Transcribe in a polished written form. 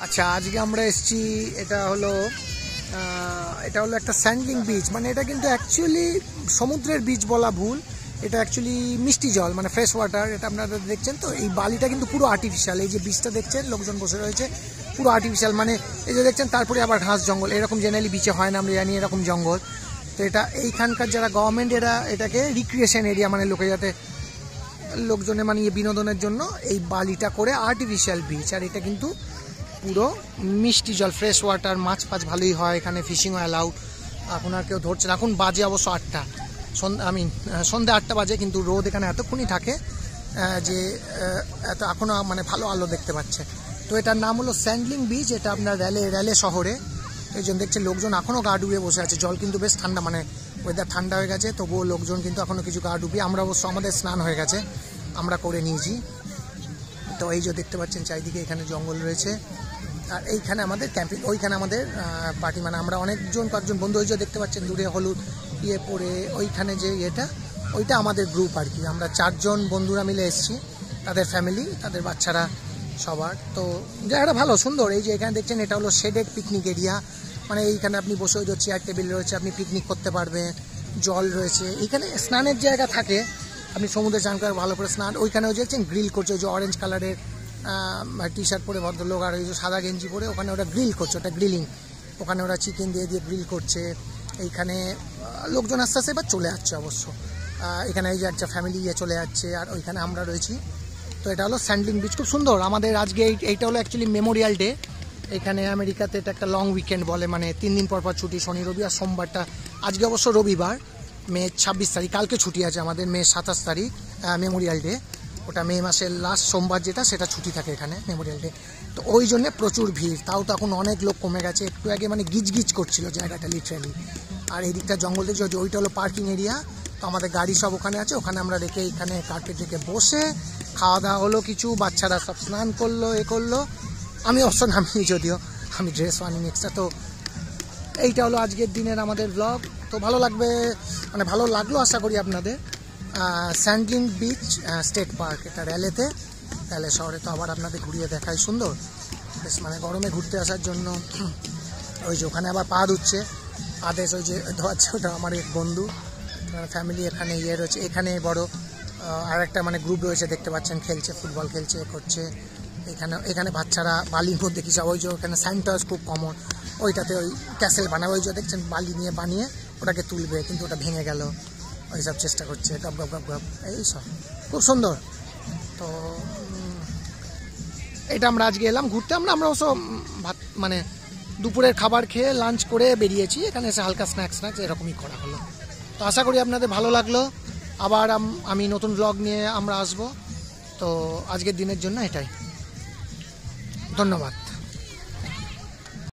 আচ্ছা, আজকে আমরা এসেছি, এটা হলো একটা স্যান্ডলিং বিচ। মানে এটা কিন্তু অ্যাকচুয়ালি সমুদ্রের বিচ বলা ভুল, এটা অ্যাকচুয়ালি মিষ্টি জল, মানে ফ্রেশ ওয়াটার। এটা আপনারা দেখছেন তো, এই বালিটা কিন্তু পুরো আর্টিফিশিয়াল। এই যে বিচটা দেখছেন, লোকজন বসে রয়েছে, পুরো আর্টিফিশিয়াল। মানে এই যে দেখছেন, তারপরে আবার ঘাস জঙ্গল, এরকম জেনারেলি বিচে হয় না, আমরা জানি এরকম জঙ্গল। তো এটা এইখানকার যারা গভর্নমেন্ট, এটাকে রিক্রিয়েশন এরিয়া, মানে লোকে যাতে লোকজনের মানে বিনোদনের জন্য এই বালিটা করে আর্টিফিশিয়াল বিচ। আর এটা কিন্তু পুরো মিষ্টি জল, ফ্রেশ ওয়াটার, মাছ ফাছ ভালোই হয় এখানে, ফিশিংও অ্যালাউড। এখন আর কেউ ধরছে না, এখন বাজে অবশ্য 8টা, সন্ধ্যে 8টা বাজে, কিন্তু রোদ এখানে এতক্ষণই থাকে যে এত এখনও মানে ভালো আলো দেখতে পাচ্ছে। তো এটার নাম হলো স্যান্ডলিং বিচ, এটা আপনার র্যালে শহরে। এই জন্য দেখছেন লোকজন এখনও গা ডুবিয়ে বসে আছে। জল কিন্তু বেশ ঠান্ডা, মানে ওয়েদার ঠান্ডা হয়ে গেছে, তবুও লোকজন কিন্তু এখনও কিছু গা ডুবিয়ে। আমরা অবশ্য আমাদের স্নান হয়ে গেছে, আমরা করে নিয়েছি। তো এই যে দেখতে পাচ্ছেন চারিদিকে এখানে জঙ্গল রয়েছে, আর এইখানে আমাদের ক্যাম্পিং, ওইখানে আমাদের পার্টি। মানে আমরা কয়েকজন বন্ধু, ওই যে দেখতে পাচ্ছেন দূরে হলুদ পরে, ওইখানে যে ওইটা আমাদের গ্রুপ আর কি। আমরা 4 জন বন্ধুরা মিলে এসেছি, তাদের ফ্যামিলি, তাদের বাচ্চারা সবার। তো জায়গাটা ভালো সুন্দর। এই যে এখানে দেখছেন, এটা হলো শেডেড পিকনিক এরিয়া। মানে এইখানে আপনি বসে, ওই যে চেয়ার টেবিল রয়েছে, আপনি পিকনিক করতে পারবেন, জল রয়েছে। এইখানে স্নানের জায়গা থাকে, আপনি সমুদ্রে চান করে ভালো করে স্নান। ওইখানেও দেখছেন গ্রিল করছে, ওই যে অরেঞ্জ কালারের টি শার্ট পরে ভদ্রলোক, আর ওই যে সাদা গেঞ্জি পরে ওখানে ওরা গ্রিল করছে, ওটা গ্রিলিং। ওখানে ওরা চিকেন দিয়ে গ্রিল করছে। এইখানে লোকজন আস্তে আস্তে এবার চলে যাচ্ছে অবশ্য। এখানে এই যে একটা ফ্যামিলি চলে যাচ্ছে, আর ওইখানে আমরা রয়েছি। তো এটা হলো স্যান্ডলিং বিচ, খুব সুন্দর। আমাদের আজকে এইটা হলো অ্যাকচুয়ালি মেমোরিয়াল ডে। এখানে আমেরিকাতে এটা একটা লং উইকেন্ড বলে, মানে 3 দিন পর ছুটি, শনি রবি আর সোমবারটা। আজকে অবশ্য রবিবার, মে 26 তারিখ, কালকে ছুটি আছে আমাদের, মে 27 তারিখ মেমোরিয়াল ডে। ওটা মে মাসের লাস্ট সোমবার যেটা, সেটা ছুটি থাকে এখানে মেমোরিয়াল ডে। তো ওই জন্যে প্রচুর ভিড়। তাও তো এখন অনেক লোক কমে গেছে, একটু আগে মানে গিজগিজ করছিল জায়গাটা লিটারালি। আর এই দিকটা জঙ্গল দেখছি, ওইটা হলো পার্কিং এরিয়া। তো আমাদের গাড়ি সব ওখানে আছে, ওখানে আমরা রেখে এখানে কার্পেট রেখে বসে খাওয়া দাওয়া হলো কিছু, বাচ্চারা সব স্নান করলো, করলো। আমি অবশ্য নামিনি, যদিও আমি ড্রেস আনিনি এক্সট্রা। তো এইটা হলো আজকের দিনের আমাদের ব্লগ। তো ভালো লাগবে, মানে ভালো লাগলো আশা করি আপনাদের। স্যান্ডলিং বিচ স্টেট পার্ক, এটা র্যালে শহরে। তো আবার আপনাদের ঘুরিয়ে দেখায়, সুন্দর বেশ, মানে গরমে ঘুরতে আসার জন্য। ওই যে ওখানে আবার পা ধুচ্ছে আদেশ, ওই যে ধোয়াচ্ছে, ওটা আমার এক বন্ধু ফ্যামিলি। এখানে রয়েছে, এখানে বড় আর একটা মানে গ্রুপ রয়েছে, দেখতে পাচ্ছেন, খেলছে, ফুটবল খেলছে, করছে। এখানে বাচ্চারা বালির মধ্যে কি সব, ওই যে ওখানে স্যান্টাস খুব কমন, ওইটাতে ওই ক্যাসেল বানাবে, ওই যে দেখছেন বালি নিয়ে বানিয়ে ওটাকে তুলবে, কিন্তু ওটা ভেঙে গেল, ওই সব চেষ্টা করছে, গপ গপ গপ গপ, এইসব খুব সুন্দর। তো এটা আমরা আজকে এলাম ঘুরতে। আমরা অবশ্য ভাত, মানে দুপুরের খাবার খেয়ে লাঞ্চ করে বেরিয়েছি। এখানে এসে হালকা স্ন্যাক্স এরকমই করা হলো। তো আশা করি আপনাদের ভালো লাগলো। আবার আমি নতুন ব্লগ নিয়ে আমরা আসবো। তো আজকের দিনের জন্য এটাই, ধন্যবাদ।